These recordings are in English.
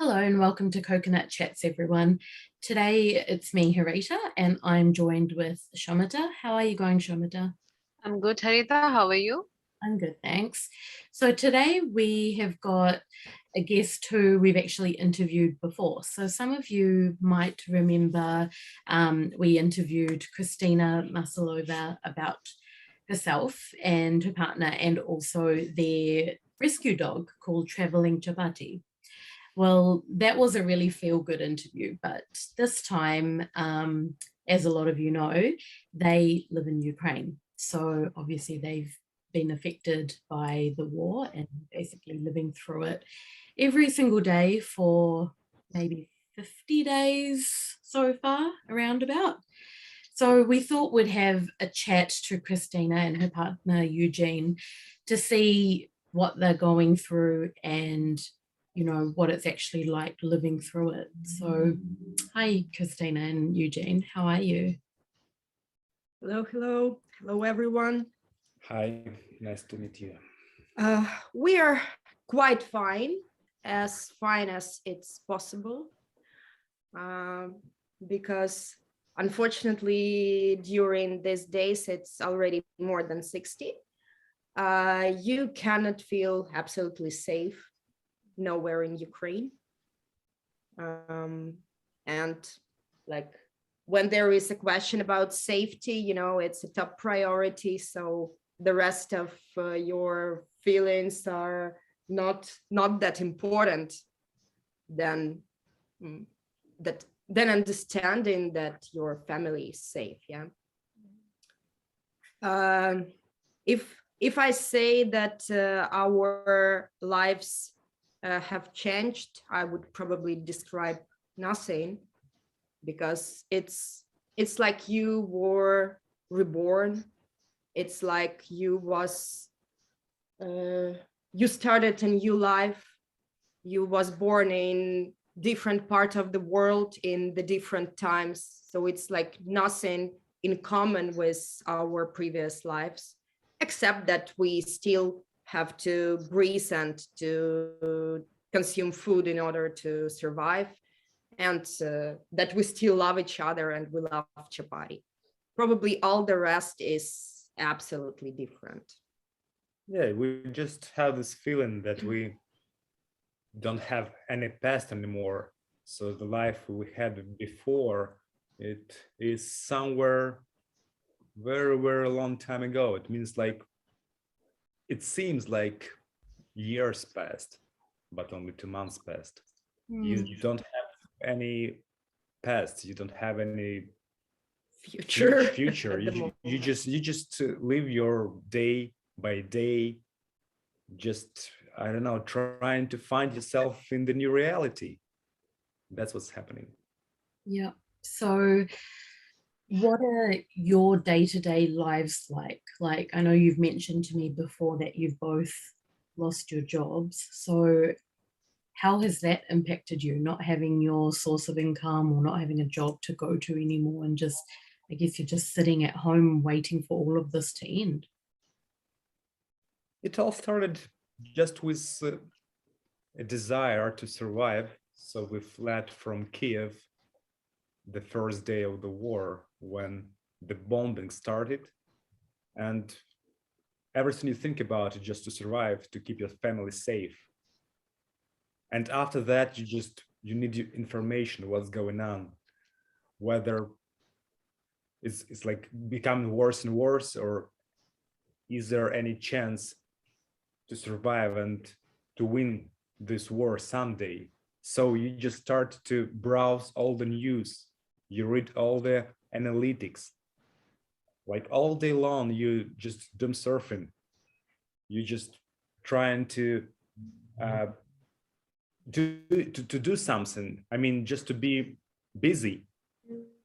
Hello and welcome to Coconut Chats, everyone. Today it's me, Harita, and I'm joined with Soumita. How are you going, Soumita? I'm good, Harita. How are you? I'm good, thanks. So today we have got a guest who we've actually interviewed before. So some of you might remember we interviewed Christina Masalova about herself and her partner and also their rescue dog called Traveling Chapati. Well, that was a really feel good interview, but this time, as a lot of you know, they live in Ukraine. So obviously they've been affected by the war and basically living through it every single day for maybe 50 days so far, around about. So we thought we'd have a chat to Christina and her partner Eugene to see what they're going through and what it's actually like living through it. So hi Christina and Eugene, how are you? Hello, hello. Hello, everyone. Hi, nice to meet you. We are quite fine as it's possible, because unfortunately during these days it's already more than 60. You cannot feel absolutely safe nowhere in Ukraine. And like when there is a question about safety, it's a top priority. So the rest of your feelings are not that important than understanding that your family is safe. Yeah. If I say that our lives have changed, I would probably describe nothing, because it's like you were reborn. It's like you started a new life. You was born in different part of the world in the different times. So it's like nothing in common with our previous lives, except that we still have to breathe and to consume food in order to survive, and that we still love each other and we love chapati. Probably all the rest is absolutely different. Yeah, we just have this feeling that we don't have any past anymore. So the life we had before, it is somewhere very, very long time ago. It means like, it seems like years passed, but only 2 months passed. You don't have any past. You don't have any Future. future. You just live your day by day, just, I don't know, trying to find yourself in the new reality. That's what's happening. Yeah. So what are your day-to-day lives like? Like, I know you've mentioned to me before that you've both lost your jobs. So how has that impacted you, not having your source of income or not having a job to go to anymore, and just, I guess you're just sitting at home waiting for all of this to end? It all started just with a desire to survive. So we fled from Kiev the first day of the war, when the bombing started, and everything you think about is just to survive, to keep your family safe. And after that, you need information, what's going on, whether it's like becoming worse and worse, or is there any chance to survive and to win this war someday. So you just start to browse all the news, you read all the analytics, like all day long. You just doom surfing, you just trying to do something. I mean, just to be busy.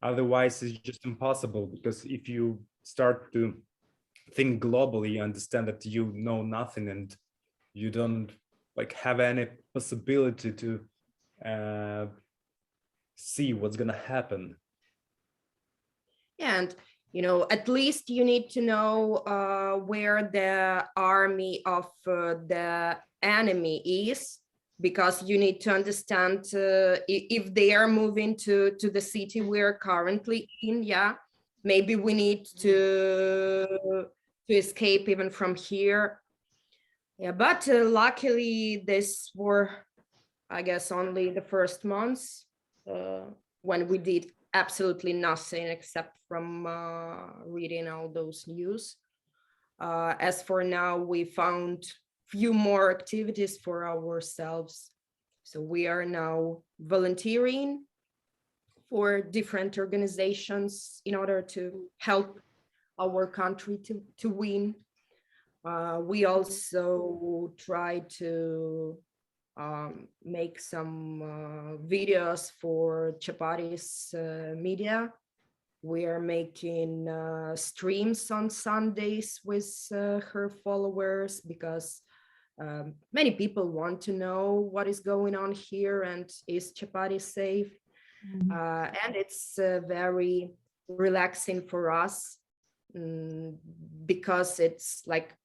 Otherwise, it's just impossible, because if you start to think globally, you understand that you know nothing and you don't like have any possibility to see what's gonna happen. And at least you need to know where the army of the enemy is, because you need to understand if they are moving to the city we're currently in, yeah, maybe we need to escape even from here. Yeah, but luckily this were, I guess, only the first months when we did absolutely nothing except from reading all those news. As for now, we found few more activities for ourselves. So we are now volunteering for different organizations in order to help our country to win. We also try to make some videos for Chapati's media. We are making streams on Sundays with her followers because many people want to know what is going on here and is Chapati safe. And it's very relaxing for us because it's like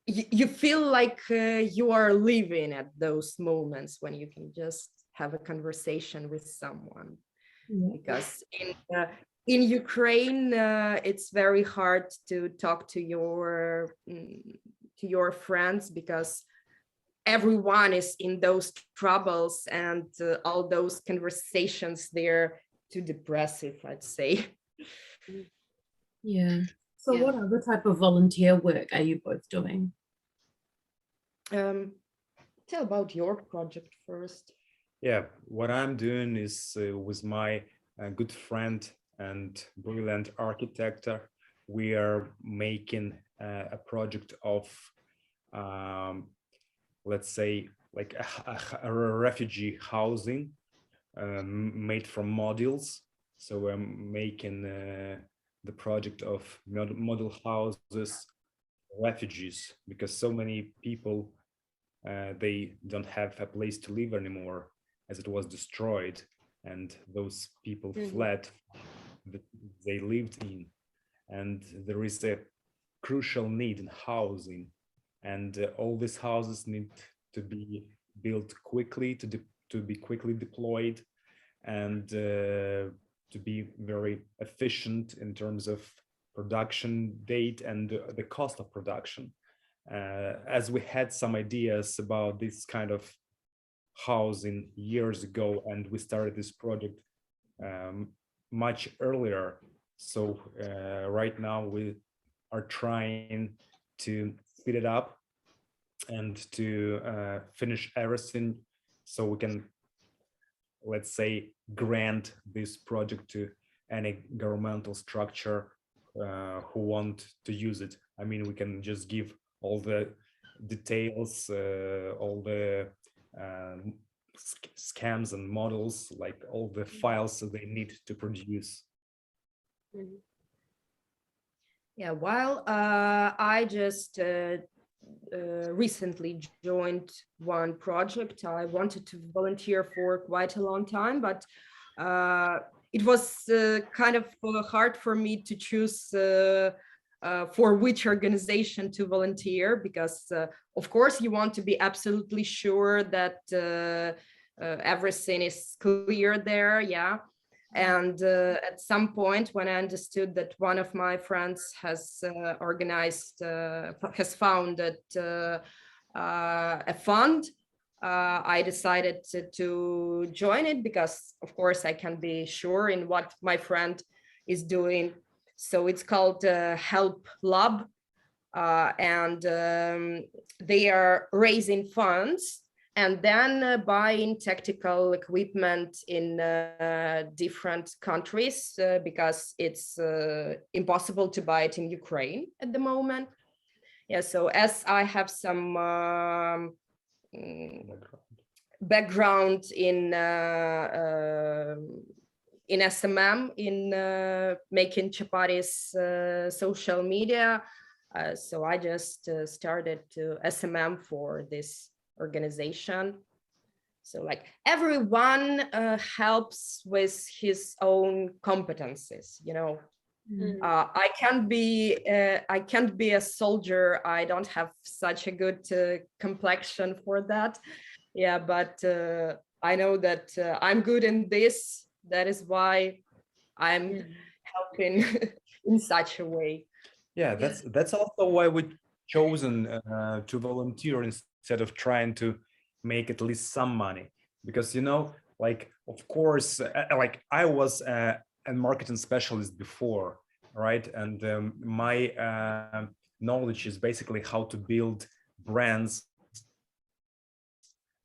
you feel like you are living at those moments when you can just have a conversation with someone. Because in Ukraine, it's very hard to talk to your friends because everyone is in those troubles, and all those conversations, they're too depressive, I'd say. Yeah. So Yeah. what other type of volunteer work are you both doing? Tell about your project first. Yeah, what I'm doing is with my good friend and brilliant architect, we are making a project of, let's say, like a refugee housing made from modules. So we're making the project of model houses, refugees, because so many people, they don't have a place to live anymore as it was destroyed, and those people fled that they lived in, and there is a crucial need in housing, and all these houses need to be built quickly, to be quickly deployed, and to be very efficient in terms of production date and the cost of production. As we had some ideas about this kind of housing years ago, and we started this project much earlier. So right now we are trying to speed it up and to finish everything so we can, let's say, grant this project to any governmental structure who want to use it. I mean, we can just give all the details, all the scams and models, like all the files that they need to produce. Yeah, while I just recently joined one project. I wanted to volunteer for quite a long time, but it was kind of hard for me to choose for which organization to volunteer, because of course you want to be absolutely sure that everything is clear there, yeah. And at some point, when I understood that one of my friends has has founded a fund, I decided to join it because, of course, I can be sure in what my friend is doing. So it's called Help Lab, and they are raising funds and then buying technical equipment in different countries because it's impossible to buy it in Ukraine at the moment. Yeah, so as I have some background in SMM, in making Chapati's social media, so I just started to SMM for this organization. So like everyone helps with his own competencies, you know. Mm. I can't be a soldier. I don't have such a good complexion for that. Yeah, but I know that I'm good in this. That is why I'm helping in such a way. Yeah, that's also why we chosen to volunteer instead of trying to make at least some money. Because like of course, like I was a marketing specialist before, right? And my knowledge is basically how to build brands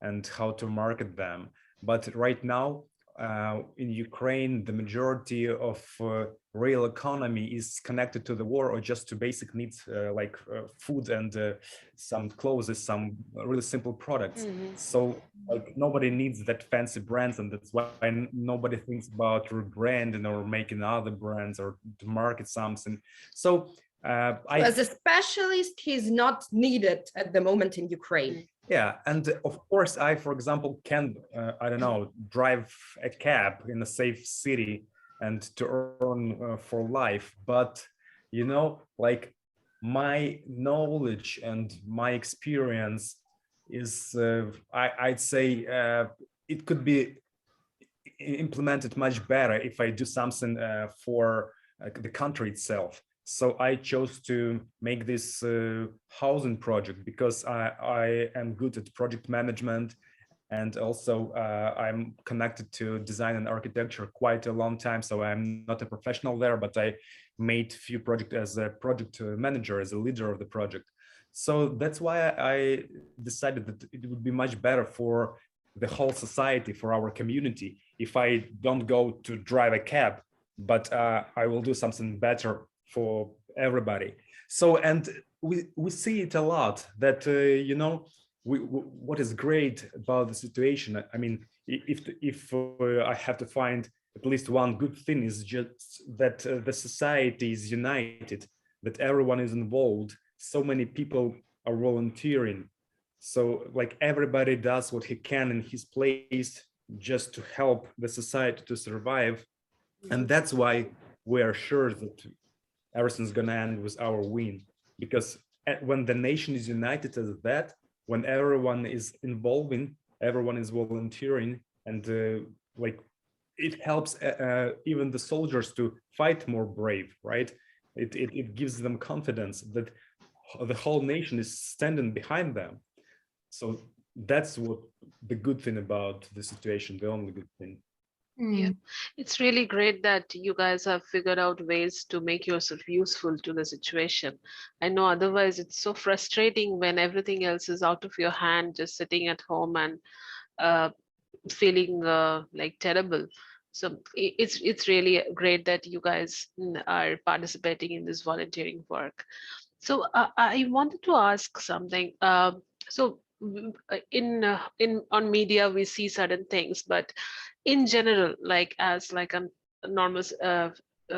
and how to market them. But right now, in Ukraine, the majority of real economy is connected to the war or just to basic needs like food and some clothes, some really simple products. So like nobody needs that fancy brands, and that's why nobody thinks about rebranding or making other brands or to market something. So as a specialist, he's not needed at the moment in Ukraine. Yeah, and of course, I, for example, can, I don't know, drive a cab in a safe city and to earn for life. But, like my knowledge and my experience is, I'd say it could be implemented much better if I do something for the country itself. So I chose to make this housing project because I am good at project management, and also I'm connected to design and architecture quite a long time. So I'm not a professional there, but I made few projects as a project manager, as a leader of the project. So that's why I decided that it would be much better for the whole society, for our community, if I don't go to drive a cab, but I will do something better for everybody. So, and we see it a lot that what is great about the situation. I mean, if I have to find at least one good thing, is just that the society is united, that everyone is involved. So many people are volunteering. So like everybody does what he can in his place just to help the society to survive. And that's why we are sure that everything's gonna end with our win. Because when the nation is united as that, when everyone is involving, everyone is volunteering, and like it helps even the soldiers to fight more brave, right? It gives them confidence that the whole nation is standing behind them. So that's what the good thing about the situation, the only good thing. Yeah, it's really great that you guys have figured out ways to make yourself useful to the situation. I know otherwise it's so frustrating when everything else is out of your hand, just sitting at home and feeling like terrible. So it's really great that you guys are participating in this volunteering work. So I wanted to ask something. So in on media we see certain things, but in general, like as like a normal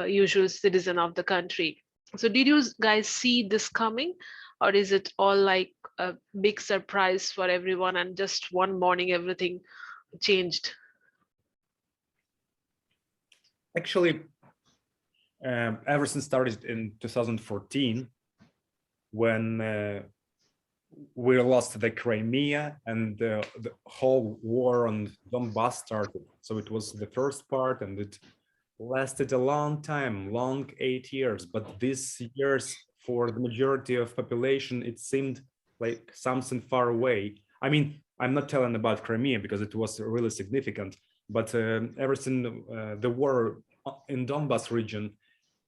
usual citizen of the country, so did you guys see this coming, or is it all like a big surprise for everyone and just one morning everything changed? Actually, everything started in 2014 when we lost the Crimea and the whole war on Donbass started. So it was the first part, and it lasted a long time, long 8 years. But these years, for the majority of population, it seemed like something far away. I mean, I'm not telling about Crimea because it was really significant, but everything, the war in Donbass region,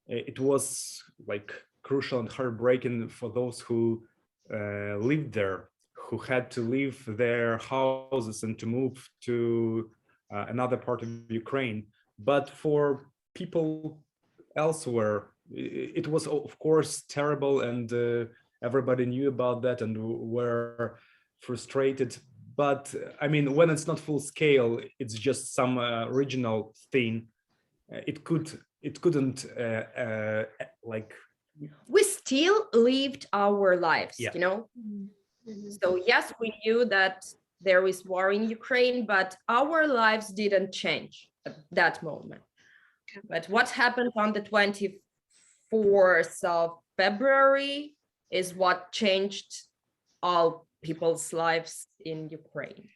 it was like crucial and heartbreaking for those who lived there, who had to leave their houses and to move to another part of Ukraine. But for people elsewhere, it was of course terrible, and everybody knew about that and were frustrated. But I mean, when it's not full scale, it's just some regional thing. It couldn't like. We still lived our lives, Yeah. So yes, we knew that there is war in Ukraine, but our lives didn't change at that moment. But what happened on the 24th of February is what changed all people's lives in Ukraine.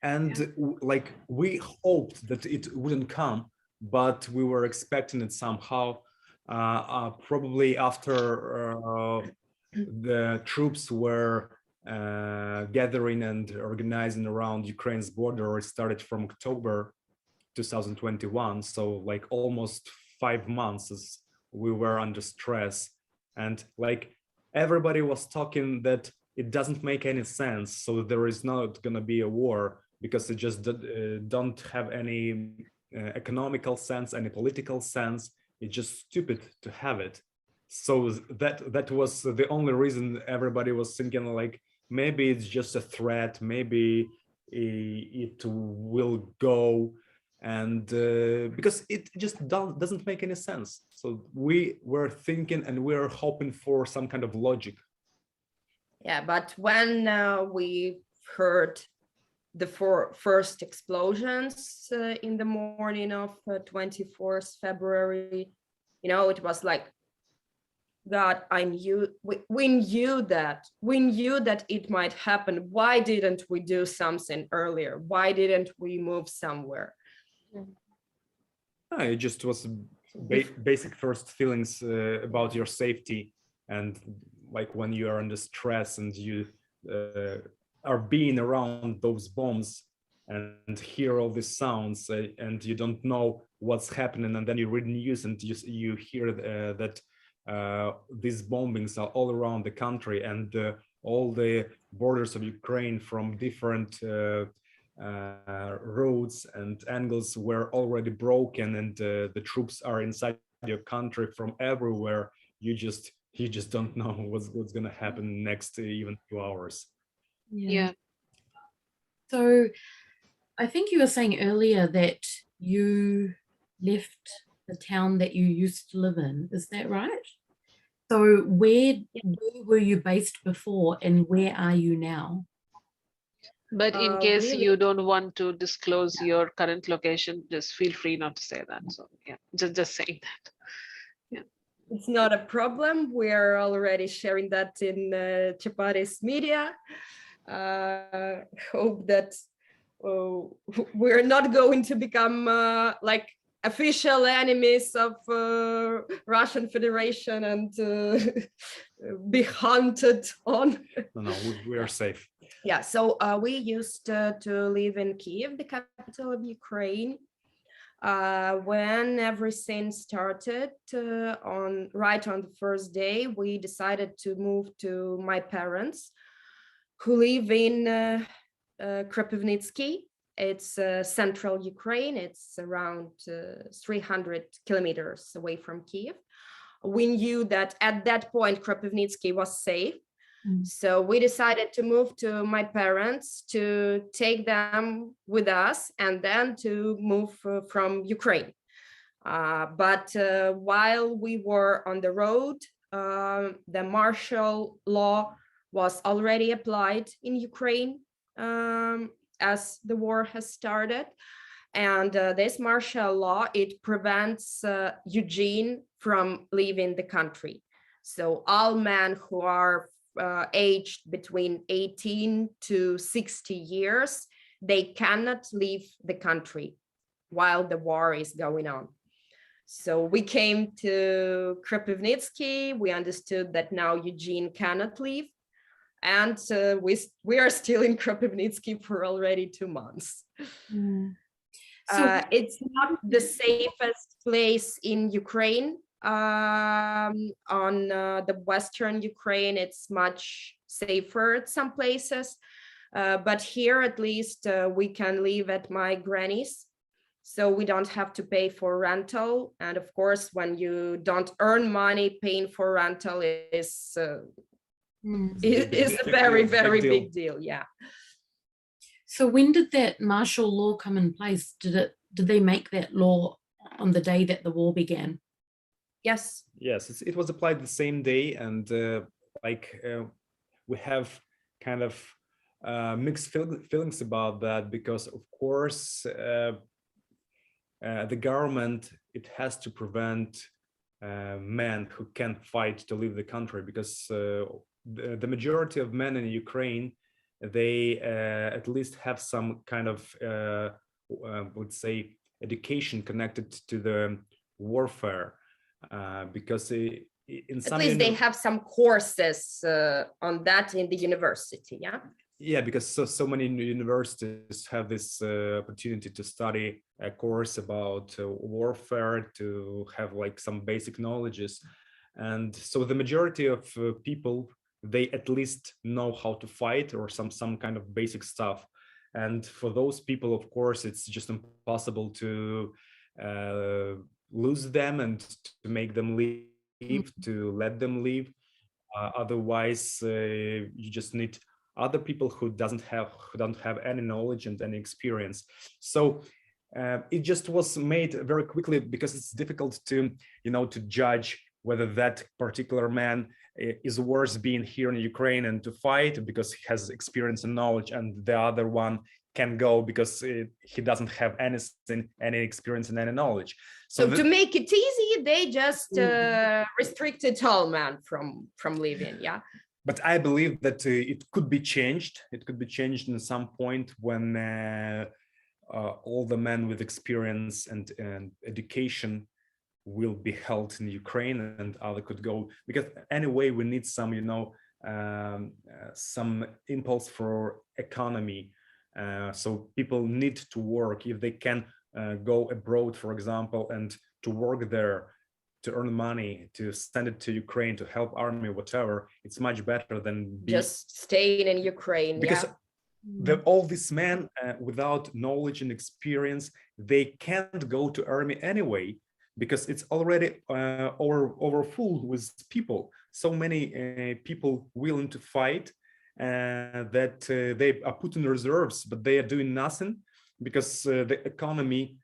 And like we hoped that it wouldn't come, but we were expecting it somehow. Probably after the troops were gathering and organizing around Ukraine's border. It started from October 2021, so like almost 5 months as we were under stress, and like everybody was talking that it doesn't make any sense, so there is not going to be a war because it just don't have any economical sense, any political sense. It's just stupid to have it. So that was the only reason everybody was thinking like maybe it's just a threat, maybe it will go, and because it just doesn't make any sense. So we were thinking and we were hoping for some kind of logic. Yeah, but when we heard the first explosions in the morning of 24th February, you know, it was like, God, we knew that it might happen. Why didn't we do something earlier? Why didn't we move somewhere? It just was basic first feelings about your safety, and like when you are under stress and you are being around those bombs and hear all these sounds and you don't know what's happening, and then you read news and you hear that these bombings are all around the country, and all the borders of Ukraine from different roads and angles were already broken, and the troops are inside your country from everywhere. You just don't know what's going to happen next even 2 hours. Yeah. So I think you were saying earlier that you left the town that you used to live in. Is that right? So where were you based before and where are you now? But in case Really? you don't want to disclose your current location, just feel free not to say that. So yeah, just saying that. Yeah. It's not a problem. We're already sharing that in Chapati's media. Hope that we're not going to become like official enemies of Russian Federation and be hunted on. No, we are safe. Yeah, so we used to live in Kiev, the capital of Ukraine. When everything started right on the first day, we decided to move to my parents who live in Kropivnitsky. It's central Ukraine. It's around 300 kilometers away from Kiev. We knew that at that point, Kropivnitsky was safe. So we decided to move to my parents, to take them with us, and then to move from Ukraine. But while we were on the road, the martial law was already applied in Ukraine as the war has started. And this martial law, it prevents Eugene from leaving the country. So all men who are aged between 18 to 60 years, they cannot leave the country while the war is going on. So we came to Kropivnitsky. We understood that now Eugene cannot leave. And we are still in Kropivnitsky for already 2 months. So it's not the safest place in Ukraine. On the Western Ukraine, it's much safer at some places. But here, at least, we can live at my granny's. So we don't have to pay for rental. And of course, when you don't earn money, paying for rental is a very, very big deal. Yeah. So when did that martial law come in place? Did they make that law on the day that the war began? Yes. Yes, it was applied the same day, and we have kind of mixed feelings about that, because of course the government, it has to prevent men who can fight to leave the country, because the majority of men in Ukraine, they at least have some kind of, let's say, education connected to the warfare, because in some at least they have some courses on that in the university. Yeah, because so many universities have this opportunity to study a course about warfare, to have like some basic knowledges. And so the majority of people, they at least know how to fight, or some kind of basic stuff. And for those people, of course, it's just impossible to lose them and to make them leave, to let them leave. Otherwise, you just need other people who don't have any knowledge and any experience. So it just was made very quickly, because it's difficult to to judge whether that particular man is worth being here in Ukraine and to fight because he has experience and knowledge, and the other one can go because he doesn't have anything, any experience and any knowledge. So to make it easy, they just restricted all men from leaving. But I believe that it could be changed. It could be changed in some point when all the men with experience and education will be held in Ukraine, and other could go. Because anyway, we need some, some impulse for economy. So people need to work. If they can go abroad, for example, and to work there, to earn money, to send it to Ukraine, to help army, whatever, it's much better than just staying in Ukraine. Because all these men without knowledge and experience, they can't go to army anyway, because it's already over full with people. So many people willing to fight that they are put in reserves, but they are doing nothing because the economy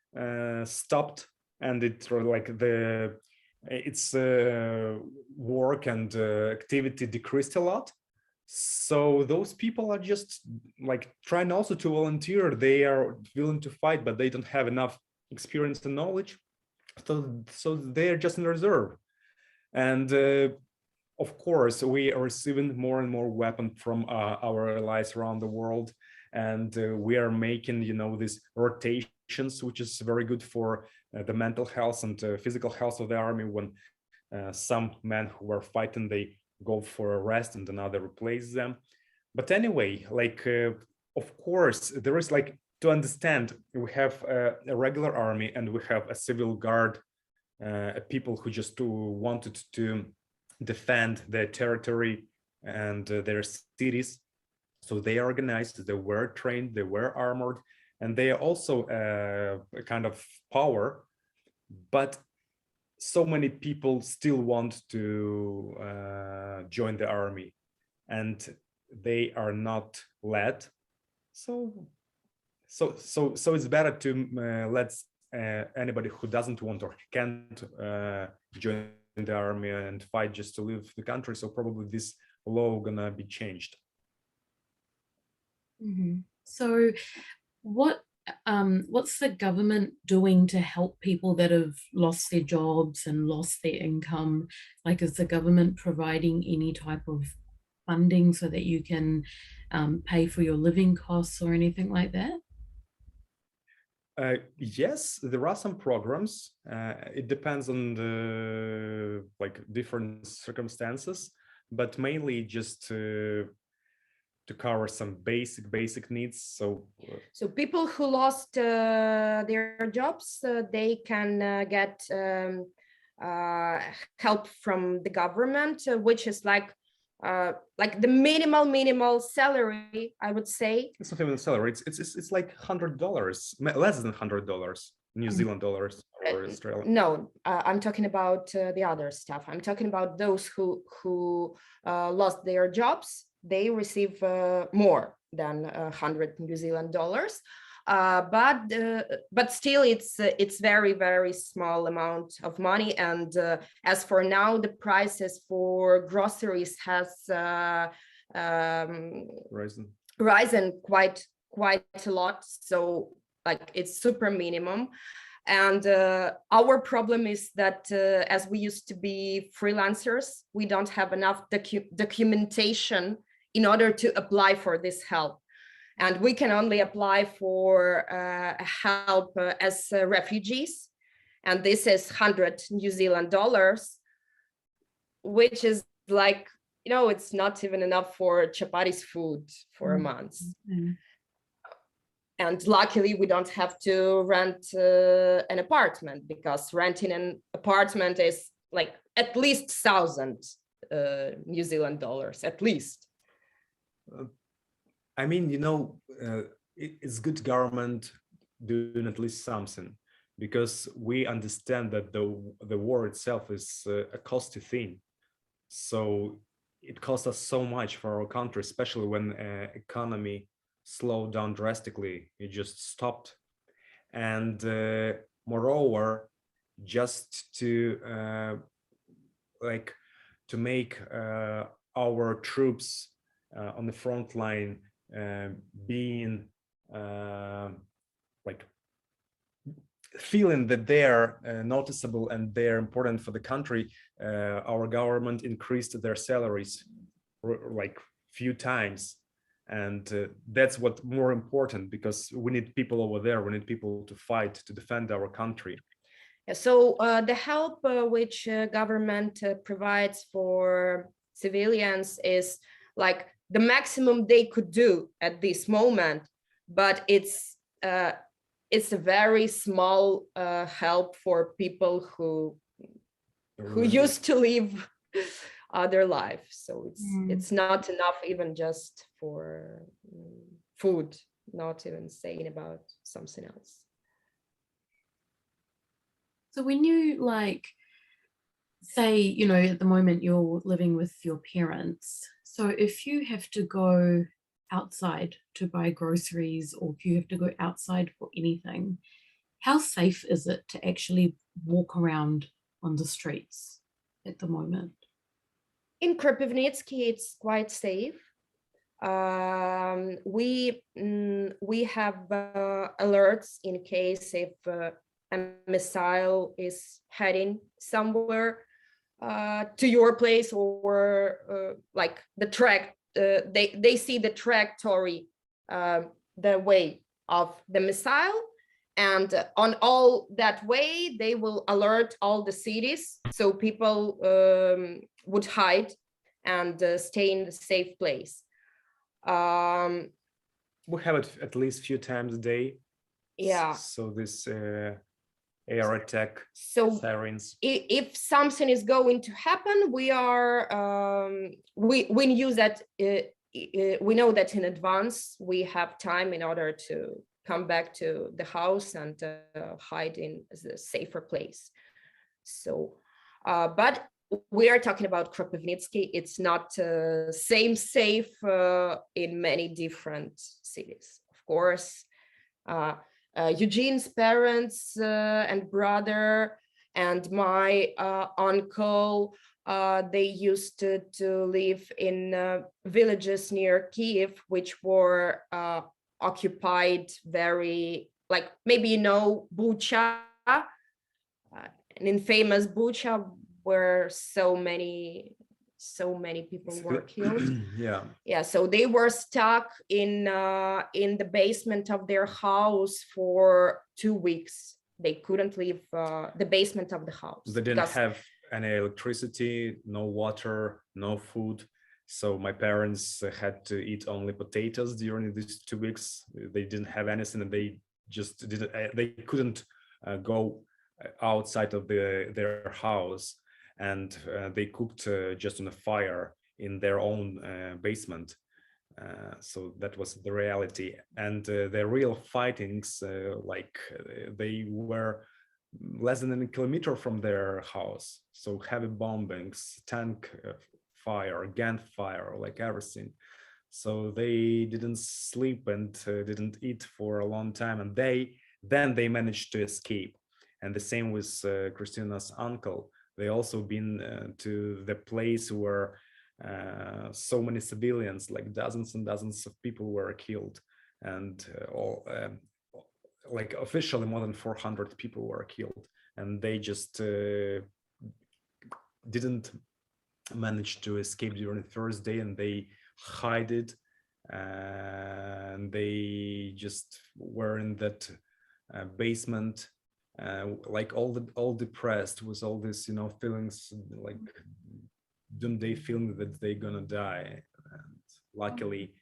stopped, and it's like its work and activity decreased a lot. So those people are just like trying also to volunteer. They are willing to fight, but they don't have enough experience and knowledge. So they are just in reserve. And of course, we are receiving more and more weapons from our allies around the world. And we are making, these rotations, which is very good for the mental health and physical health of the army. When some men who are fighting, they go for a rest and another replace them. But anyway, of course, there is to understand, we have a regular army and we have a civil guard, people who just wanted to defend their territory and their cities. So they are organized, they were trained, they were armored, and they are also a kind of power. But so many people still want to join the army, and they are not let. So it's better to let anybody who doesn't want or can't join the army and fight just to leave the country. So probably this law gonna be changed. Mm-hmm. So what's the government doing to help people that have lost their jobs and lost their income? Is the government providing any type of funding so that you can pay for your living costs or anything like that? Yes, there are some programs. It depends on the different circumstances, but mainly just to cover some basic needs. So people who lost their jobs, they can get help from the government, which is like the minimal salary, I would say. It's not even a salary. It's like $100, less than $100 New Zealand dollars or Australian. No, I'm talking about the other stuff. I'm talking about those who lost their jobs. They receive more than 100 New Zealand dollars. But still it's very small amount of money, and as for now the prices for groceries has risen quite a lot, so it's super minimum. And our problem is that as we used to be freelancers, we don't have enough documentation in order to apply for this help. And we can only apply for help as refugees. And this is 100 New Zealand dollars, which is like, you know, it's not even enough for Chapati's food for a month. And luckily, we don't have to rent an apartment, because renting an apartment is like at least 1,000 New Zealand dollars, at least. I mean, you know, it's good government doing at least something, because we understand that the war itself is a costly thing. So it costs us so much for our country, especially when economy slowed down drastically. It just stopped. And moreover, just to make our troops on the front line being like feeling that they're noticeable and they're important for the country, our government increased their salaries like few times. And that's what more important, because we need people over there. We need people to fight, to defend our country. So the help which government provides for civilians is like the maximum they could do at this moment, but it's a very small help for people who used to live other life. So it's not enough even just for food, not even saying about something else. So when you like say, you know, at the moment you're living with your parents, so if you have to go outside to buy groceries, or if you have to go outside for anything, how safe is it to actually walk around on the streets at the moment? In Kropivnitsky, it's quite safe. We have alerts in case if a missile is heading somewhere to your place, or like the track. They see the trajectory, the way of the missile, and on all that way they will alert all the cities, so people would hide and stay in the safe place. We have it at least few times a day. Yeah. So this air attack, sirens. If something is going to happen, we are we use that. We know that in advance. We have time in order to come back to the house and hide in a safer place. So, but we are talking about Kropivnitsky. It's not same safe in many different cities, of course. Eugene's parents and brother and my uncle, they used to live in villages near Kiev, which were occupied very, like, maybe you know Bucha, an infamous Bucha, where so many people were killed. Yeah, so they were stuck in the basement of their house for 2 weeks. They couldn't leave the basement of the house. They didn't have any electricity, no water, no food. So my parents had to eat only potatoes during these 2 weeks. They didn't have anything, and they just didn't. They couldn't go outside of their house, and they cooked just on a fire in their own basement. So that was the reality. And the real fightings, they were less than a kilometer from their house. So heavy bombings, tank fire, gunfire, like everything. So they didn't sleep and didn't eat for a long time, and then they managed to escape. And the same with Christina's uncle. They also been to the place where so many civilians, like dozens and dozens of people, were killed, and like officially more than 400 people were killed, and they just didn't manage to escape during the first day, and they hid it, and they just were in that basement, like all depressed with all this, feelings like doomsday feeling that they're gonna die. And luckily,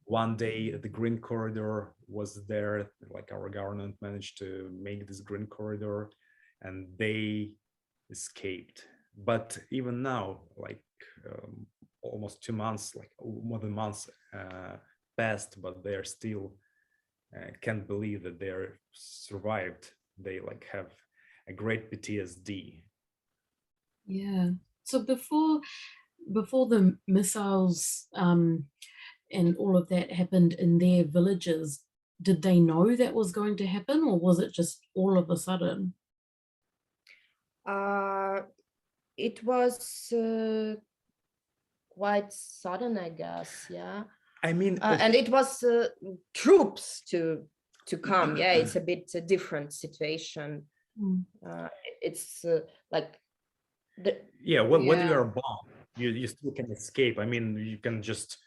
one day the green corridor was there, like our government managed to make this green corridor, and they escaped. But even now, like almost 2 months, like more than months passed, but they're still can't believe that they're survived. They like have a great PTSD. Yeah. So before the missiles and all of that happened in their villages, did they know that was going to happen, or was it just all of a sudden? It was quite sudden, I guess. Yeah. I mean, and it was troops to come. Yeah, it's a bit a different situation. It's like when you Yeah. are bombed, you still can escape. I mean, you can just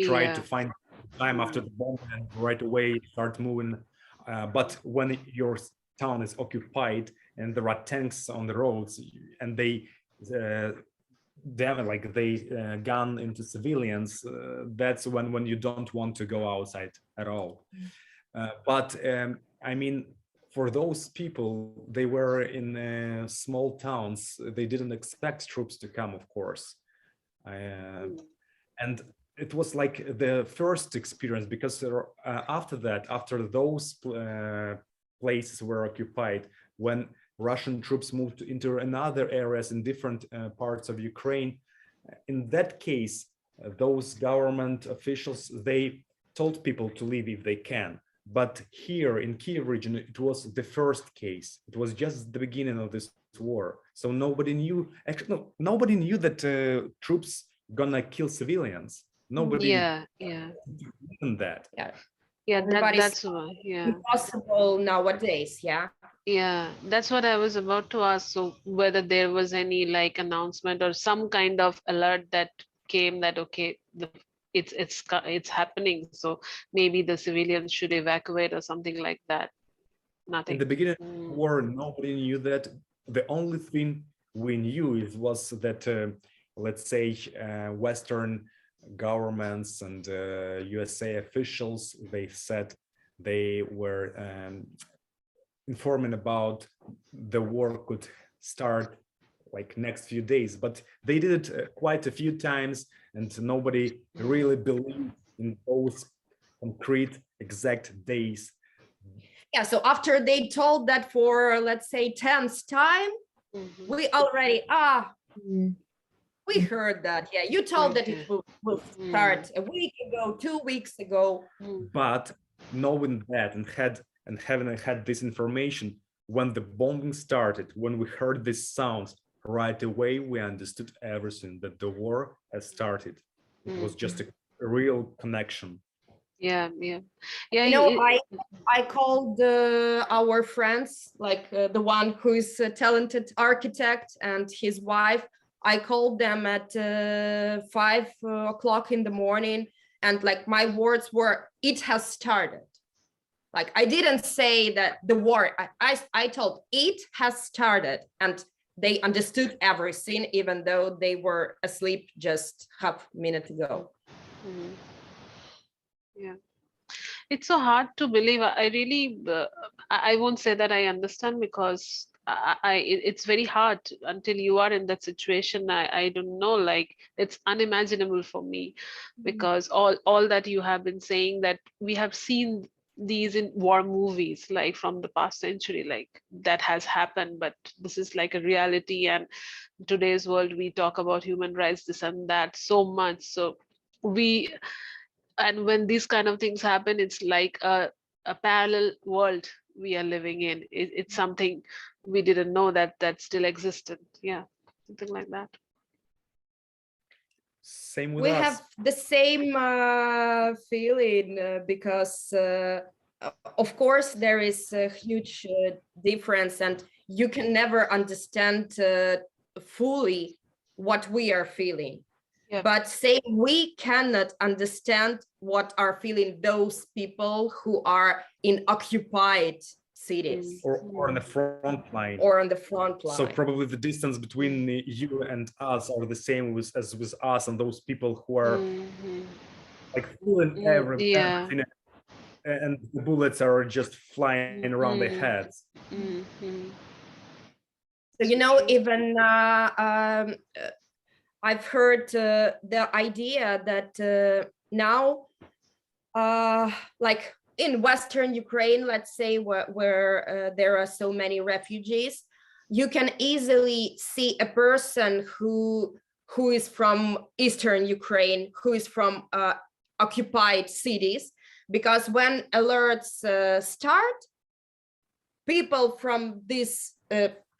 try to find time after the bomb and right away start moving. But when your town is occupied and there are tanks on the roads and they gun into civilians, that's when you don't want to go outside at all. But I mean, for those people, they were in small towns. They didn't expect troops to come, of course. And it was like the first experience, because after that, after those places were occupied, when Russian troops moved into another areas in different parts of Ukraine, in that case, those government officials, they told people to leave if they can. But here in Kiev region, it was the first case. It was just the beginning of this war. So nobody knew, actually, no, nobody knew that troops gonna kill civilians. Nobody knew that. Yeah, that's why. Yeah. Impossible nowadays. Yeah, that's what I was about to ask. So whether there was any like announcement or some kind of alert that came that okay, it's happening, so maybe the civilians should evacuate or something like that. Nothing. In the beginning of the war, nobody knew that. The only thing we knew was that, let's say, Western governments and USA officials, they said they were informing about the war could start like next few days, but they did it quite a few times, and nobody really believed in those concrete exact days. Yeah, so after they told that for, let's say, 10th time, we already we heard that. Yeah, you told that it will start a week ago, 2 weeks ago. But knowing that and having had this information, when the bombing started, when we heard these sounds, right away we understood everything, that the war has started. It was just a real connection. Yeah. I called our friends, like the one who is a talented architect and his wife. I called them at 5 o'clock in the morning, and like my words were, "It has started." Like I didn't say that the war. I told it has started, and they understood everything, even though they were asleep just half a minute ago. Yeah, it's so hard to believe. I really, I won't say that I understand, because it's very hard until you are in that situation. I don't know, like it's unimaginable for me, because all that you have been saying, that we have seen these in war movies, like from the past century, like that has happened, but this is like a reality. And today's world, we talk about human rights, this and that so much. So and when these kind of things happen, it's like a parallel world we are living in. It's something we didn't know that still existed. Yeah, something like that. Same with we us. have the same feeling, because of course, there is a huge difference, and you can never understand fully what we are feeling. Yeah. But say we cannot understand what are feeling those people who are in occupied cities or on the front line. or on the front line. So probably the distance between you and us are the same as with us and those people who are like feeling everything, and the bullets are just flying around their heads. So, you know, even I've heard the idea that now, like in Western Ukraine, let's say, where there are so many refugees, you can easily see a person who is from Eastern Ukraine, who is from occupied cities, because when alerts start, people from these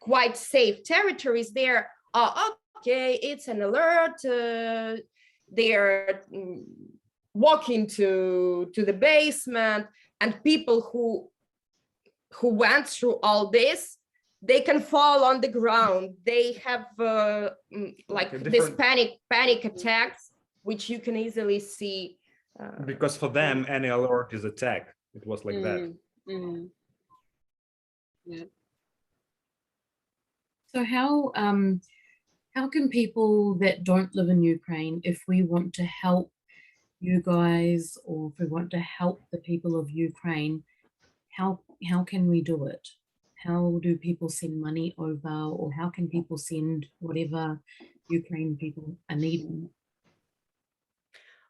quite safe territories there are, okay, it's an alert, they're walking to the basement, and people who went through all this, they can fall on the ground. They have like this panic attacks, which you can easily see. Because for them, any alert is attack. It was like that. Yeah. So how can people that don't live in Ukraine, if we want to help you guys, or if we want to help the people of Ukraine, how can we do it? How do people send money over, or how can people send whatever Ukraine people are needing?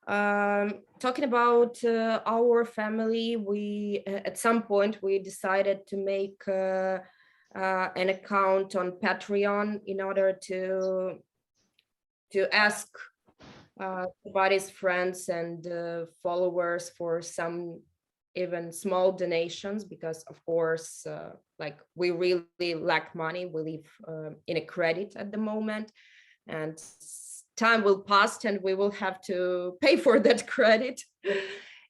Talking about our family, we at some point we decided to make an account on Patreon in order to ask everybody's friends and followers for some even small donations, because of course, like we really lack money. We live in a credit at the moment, and time will pass and we will have to pay for that credit.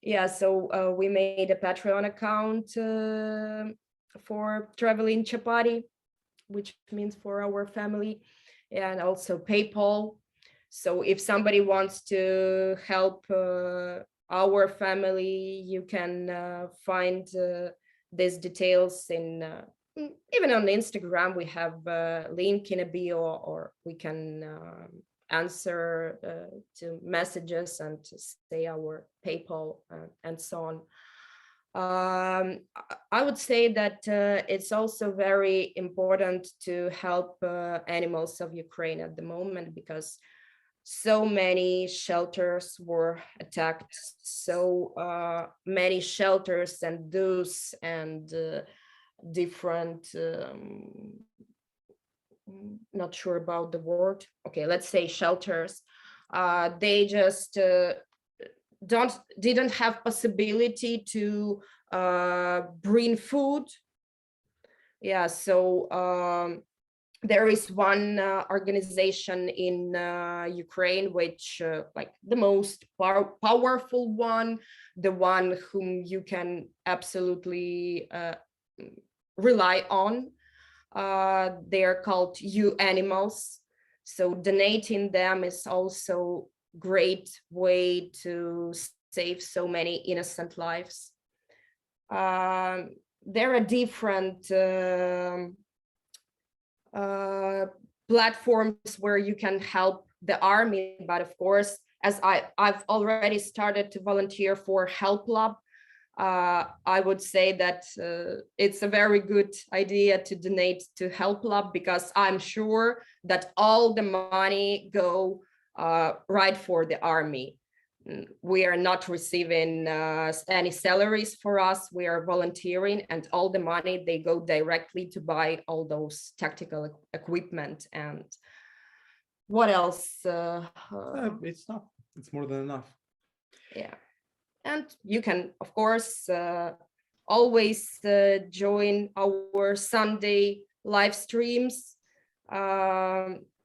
Yeah, so we made a Patreon account for Traveling Chapati, which means for our family, and also PayPal. So if somebody wants to help our family, you can find these details in even on Instagram. We have a link in a bio, or we can answer to messages and to say our PayPal and so on. I would say that it's also very important to help animals of Ukraine at the moment, because so many shelters were attacked, so many shelters and those and different, not sure about the word, okay, let's say shelters, they just didn't have possibility to bring food. Yeah, so there is one organization in Ukraine, which like the most powerful one, the one whom you can absolutely rely on. They are called You Animals. So donating them is also great way to save so many innocent lives. There are different platforms where you can help the army, but of course, as I've already started to volunteer for Help Lab, I would say that it's a very good idea to donate to Help Lab, because I'm sure that all the money go right for the army. We are not receiving any salaries for us. We are volunteering, and all the money, they go directly to buy all those tactical equipment. And what else? It's enough. It's more than enough. Yeah. And you can, of course, always join our Sunday live streams,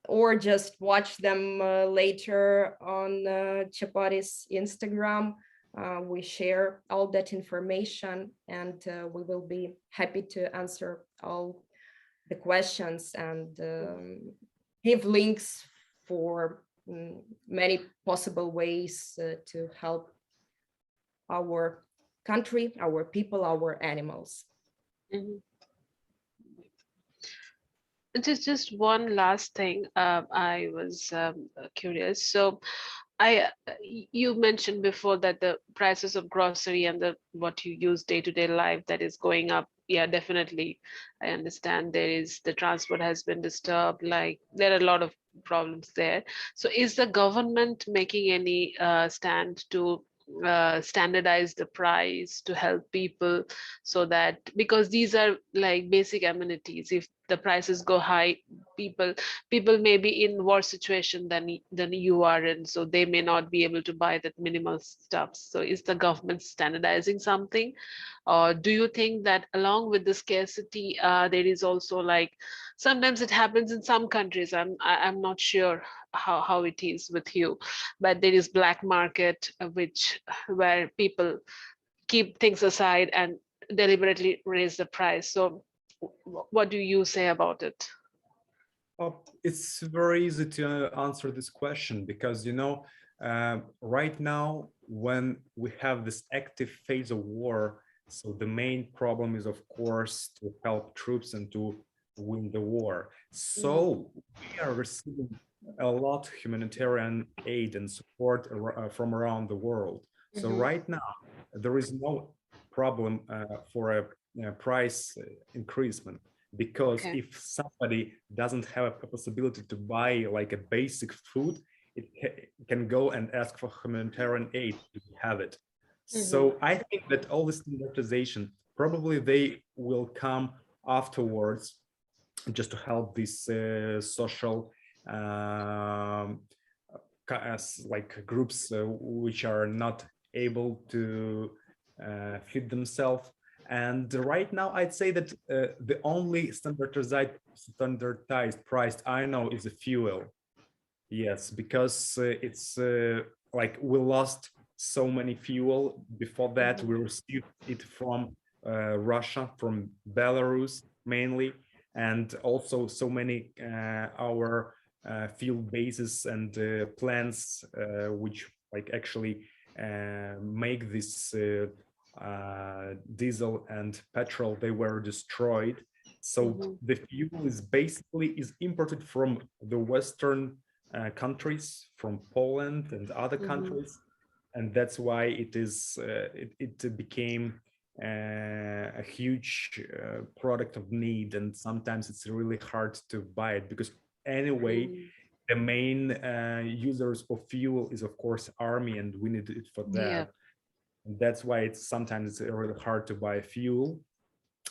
or just watch them later on Chapati's Instagram. we share all that information, and we will be happy to answer all the questions and give links for many possible ways to help our country, our people, our animals. Mhm. Just one last thing. I was curious. So, you mentioned before that the prices of grocery and the what you use day-to-day life that is going up. Yeah, definitely. I understand the transport has been disturbed. Like there are a lot of problems there. So, is the government making any stand to standardize the price to help people so that because these are like basic amenities, if the prices go high, people may be in worse situation than you are in, so they may not be able to buy that minimal stuff. So is the government standardizing something, or do you think that along with the scarcity there is also like sometimes it happens in some countries, I'm not sure how it is with you, but there is black market which where people keep things aside and deliberately raise the price. So what do you say about it? It's very easy to answer this question because, right now, when we have this active phase of war, so the main problem is, of course, to help troops and to win the war. So we are receiving a lot of humanitarian aid and support from around the world. So right now, there is no problem for a price increasement. Because if somebody doesn't have a possibility to buy like a basic food, it can go and ask for humanitarian aid to have it. So I think that all the standardization, probably they will come afterwards just to help these social like groups which are not able to feed themselves. And right now, I'd say that the only standardized price I know is the fuel. Yes, because it's like we lost so many fuel. Before that, we received it from Russia, from Belarus mainly, and also so many our fuel bases and plants which like actually make this diesel and petrol, they were destroyed. So the fuel is basically imported from the Western countries, from Poland and other countries, and that's why it is it became a huge product of need, and sometimes it's really hard to buy it because anyway the main users of fuel is of course army, and we need it for that. And that's why it's sometimes really hard to buy fuel,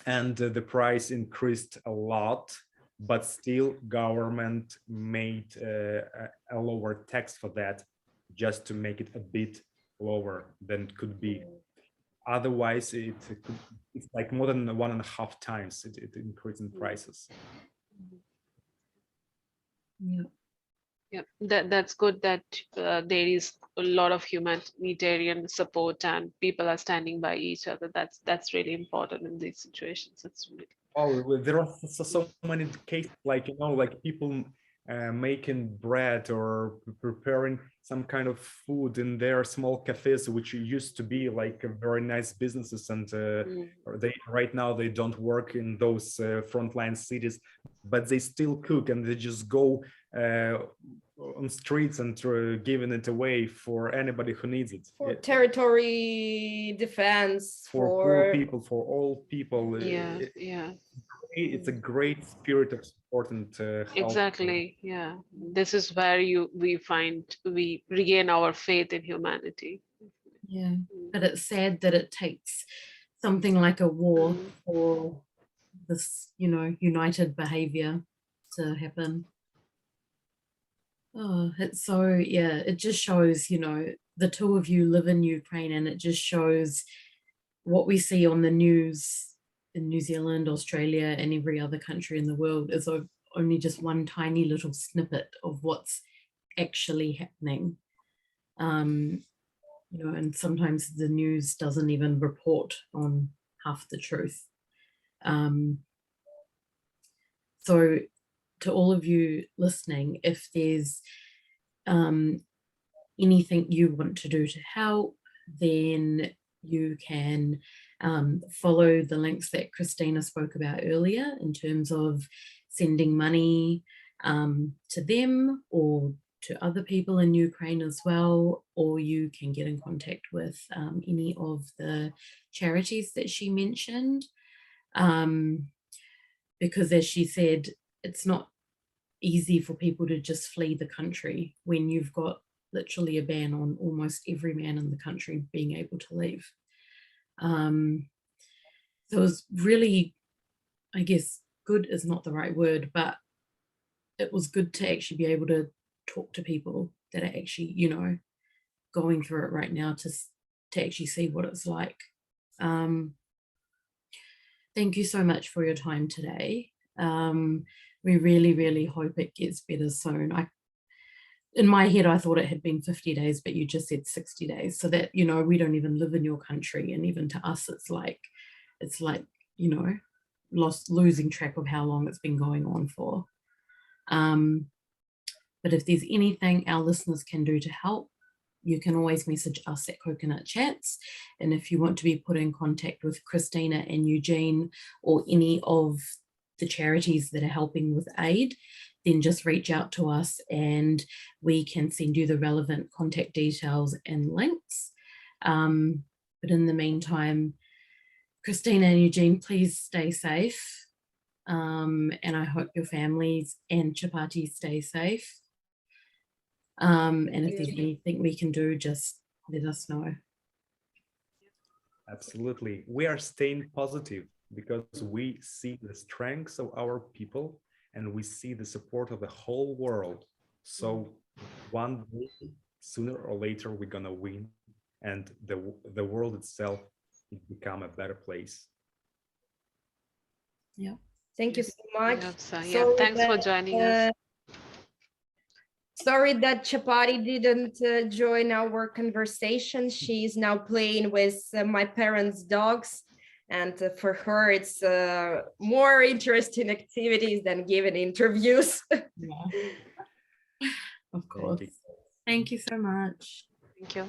and the price increased a lot, but still government made a lower tax for that just to make it a bit lower than it could be. Otherwise it's like more than 1.5 times it increased in prices. Yeah, that's good that there is a lot of humanitarian support and people are standing by each other. That's really important in these situations. It's really... Oh, there are so many cases, like like people making bread or preparing some kind of food in their small cafes, which used to be like very nice businesses, and they right now they don't work in those frontline cities, but they still cook, and they just go on streets and giving it away for anybody who needs it. For territory defense, for poor people, for all people. It's a great spirit of support and help. Exactly. Yeah, this is where we regain our faith in humanity. Yeah, but it's sad that it takes something like a war for this, united behavior to happen. Oh, it's so, yeah, it just shows, the two of you live in Ukraine, and it just shows what we see on the news in New Zealand, Australia, and every other country in the world is only just one tiny little snippet of what's actually happening. you know, and sometimes the news doesn't even report on half the truth. So to all of you listening, if there's anything you want to do to help, then you can follow the links that Christina spoke about earlier in terms of sending money to them or to other people in Ukraine as well, or you can get in contact with any of the charities that she mentioned. Because as she said, it's not easy for people to just flee the country when you've got literally a ban on almost every man in the country being able to leave. So it was really, I guess, good is not the right word, but it was good to actually be able to talk to people that are actually, you know, going through it right now to actually see what it's like. Thank you so much for your time today. We really, really hope it gets better soon. In my head, I thought it had been 50 days, but you just said 60 days. So that, you know, we don't even live in your country. And even to us, it's like, you know, losing track of how long it's been going on for. But if there's anything our listeners can do to help, you can always message us at Coconut Chats. And if you want to be put in contact with Christina and Eugene or any of the charities that are helping with aid, then just reach out to us and we can send you the relevant contact details and links. But in the meantime, Christina and Eugene, please stay safe. And I hope your families and Chapati stay safe. And if there's anything we can do, just let us know. Absolutely. We are staying positive because we see the strengths of our people and we see the support of the whole world. So one day, sooner or later, we're going to win and the world itself will become a better place. Yeah. Thank you so much. Yeah, thanks for joining us. Sorry that Chapati didn't join our conversation. She's now playing with my parents' dogs. And for her, it's more interesting activities than giving interviews. Yeah. Of course. Thank you so much. Thank you.